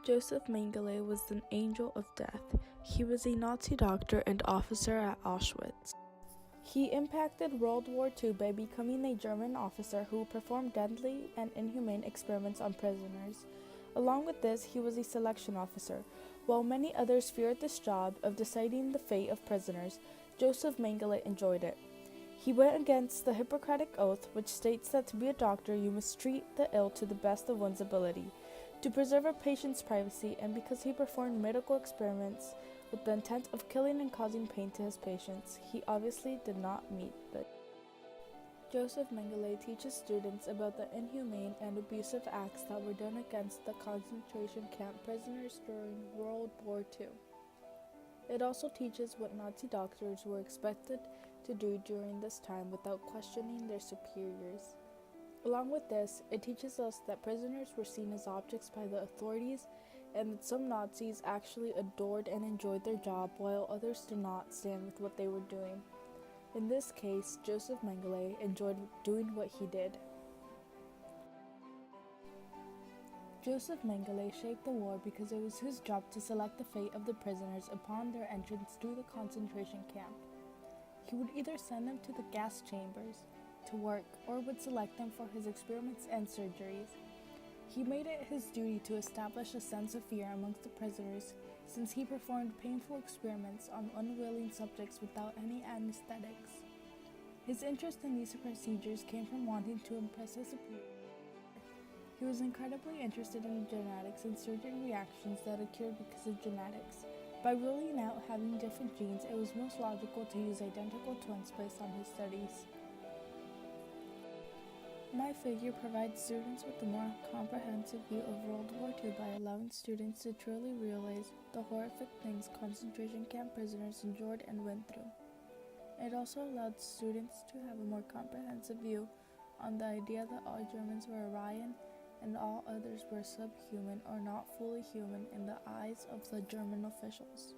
Josef Mengele was an angel of death. He was a Nazi doctor and officer at Auschwitz. He impacted World War II by becoming a German officer who performed deadly and inhumane experiments on prisoners. Along with this, he was a selection officer. While many others feared this job of deciding the fate of prisoners, Josef Mengele enjoyed it. He went against the Hippocratic Oath, which states that to be a doctor you must treat the ill to the best of one's ability, to preserve a patient's privacy, and because he performed medical experiments with the intent of killing and causing pain to his patients, he obviously did not meet the. Josef Mengele teaches students about the inhumane and abusive acts that were done against the concentration camp prisoners during World War II. It also teaches what Nazi doctors were expected to do during this time without questioning their superiors. Along with this, it teaches us that prisoners were seen as objects by the authorities and that some Nazis actually adored and enjoyed their job while others did not stand with what they were doing. In this case, Josef Mengele enjoyed doing what he did. Josef Mengele shaped the war because it was his job to select the fate of the prisoners upon their entrance to the concentration camp. He would either send them to the gas chambers to work or would select them for his experiments and surgeries. He made it his duty to establish a sense of fear amongst the prisoners since he performed painful experiments on unwilling subjects without any anesthetics. His interest in these procedures came from wanting to impress his superiors. He was incredibly interested in genetics and certain reactions that occurred because of genetics. By ruling out having different genes, it was most logical to use identical twins based on his studies. My figure provides students with a more comprehensive view of World War II by allowing students to truly realize the horrific things concentration camp prisoners endured and went through. It also allowed students to have a more comprehensive view on the idea that all Germans were Aryan and all others were subhuman or not fully human in the eyes of the German officials.